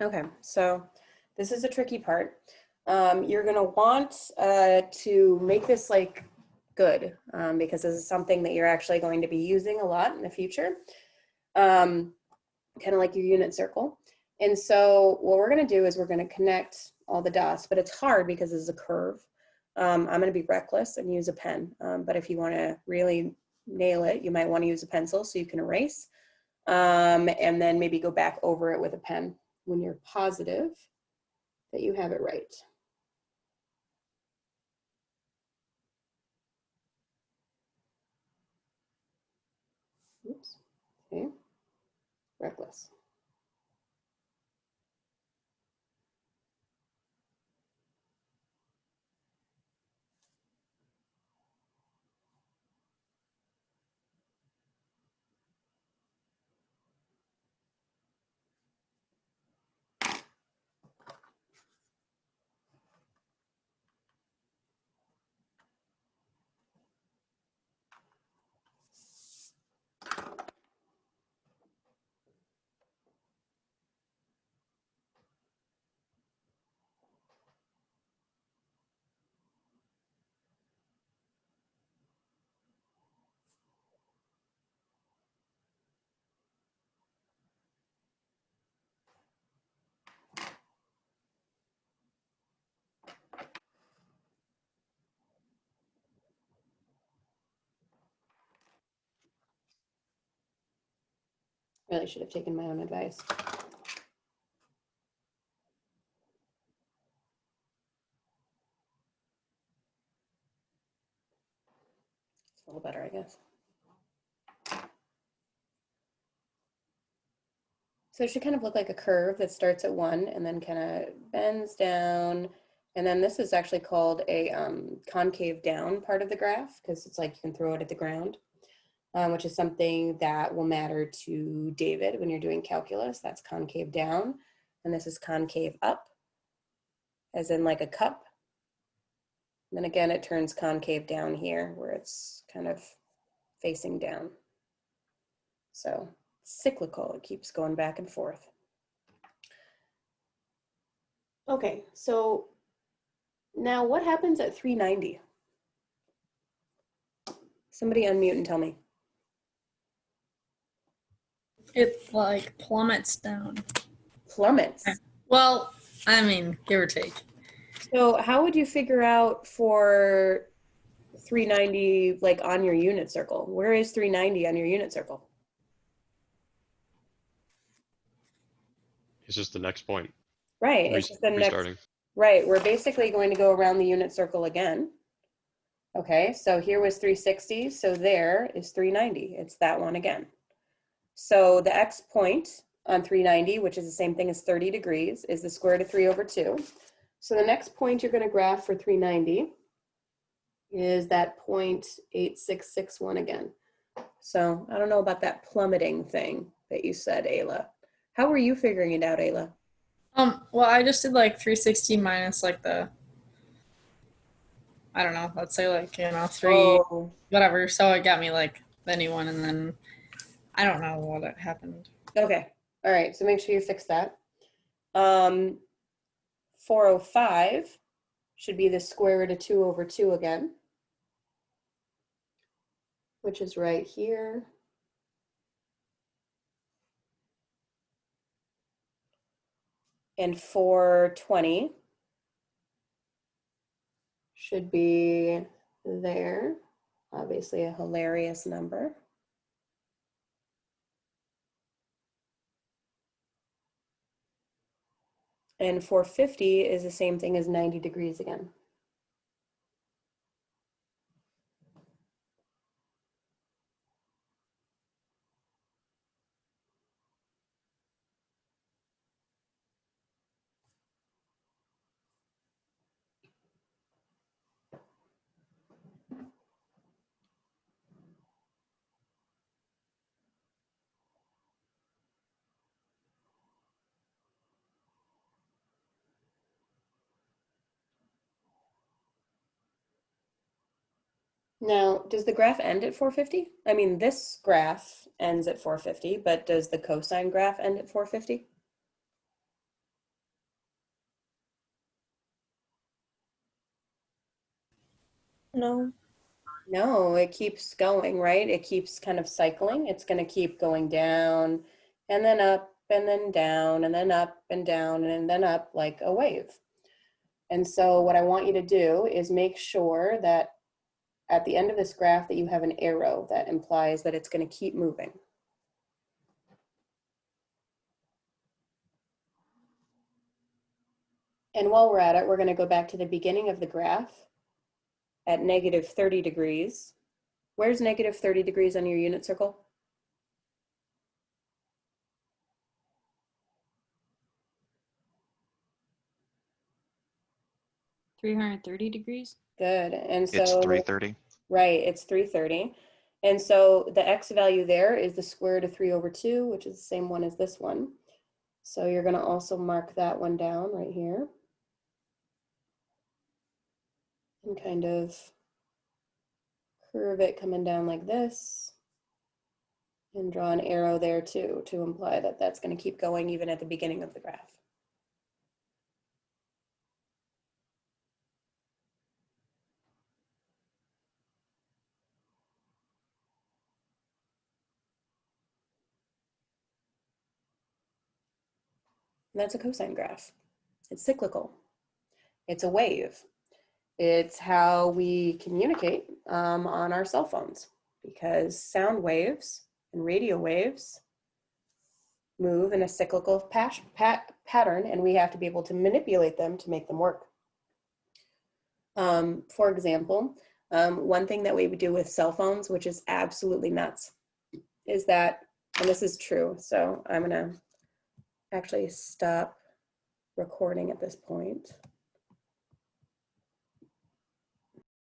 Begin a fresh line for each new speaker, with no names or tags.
Okay, so this is a tricky part. You're gonna want to make this like good because this is something that you're actually going to be using a lot in the future, kind of like your unit circle. And so what we're gonna do is we're gonna connect all the dots, but it's hard because this is a curve. I'm gonna be reckless and use a pen, but if you wanna really nail it, you might wanna use a pencil so you can erase, and then maybe go back over it with a pen when you're positive that you have it right. Oops, okay, reckless. Really should have taken my own advice. It's a little better, I guess. So it should kind of look like a curve that starts at 1 and then kind of bends down. And then this is actually called a concave down part of the graph because it's like you can throw it at the ground, which is something that will matter to David when you're doing calculus. That's concave down. And this is concave up, as in like a cup. And then again, it turns concave down here where it's kind of facing down. So cyclical, it keeps going back and forth. Okay, so now what happens at 390? Somebody unmute and tell me.
It like plummets down.
Plummets.
Well, I mean, give or take.
So how would you figure out for 390 like on your unit circle? Where is 390 on your unit circle?
It's just the next point.
Right, it's just the next,
restarting.
right, we're basically going to go around the unit circle again. Okay, so here was 360, so there is 390. It's that one again. So the x point on 390, which is the same thing as 30 degrees, is the square root of 3 over 2. So the next point you're going to graph for 390 is that 0.8661 again. So I don't know about that plummeting thing that you said, Ayla. How were you figuring it out, Ayla?
Well, I just did like 360 minus like the, I don't know, let's say like, 3, whatever. So it got me like the new one, and then I don't know what happened.
Okay. All right. So make sure you fix that. 405 should be the square root of 2 over 2 again, which is right here. And 420 should be there. Obviously a hilarious number. And 450 is the same thing as 90 degrees again. Now, does the graph end at 450? I mean, this graph ends at 450, but does the cosine graph end at 450?
No.
No, it keeps going, right? It keeps kind of cycling. It's going to keep going down and then up and then down and then up and down and then up like a wave. And so what I want you to do is make sure that at the end of this graph that you have an arrow that implies that it's going to keep moving. And while we're at it, we're going to go back to the beginning of the graph at negative 30 degrees. Where's negative 30 degrees on your unit circle?
$330.
Good. And
It's
so,
330.
right, it's 330. And so the x value there is the square root of 3 over 2, which is the same one as this one. So you're going to also mark that one down right here. And kind of curve it coming down like this. And draw an arrow there too, to imply that that's going to keep going even at the beginning of the graph. And that's a cosine graph. It's cyclical. It's a wave. It's how we communicate on our cell phones, because sound waves and radio waves move in a cyclical pattern, and we have to be able to manipulate them to make them work. For example, one thing that we would do with cell phones, which is absolutely nuts, is that, and this is true, so I'm gonna actually stop recording at this point.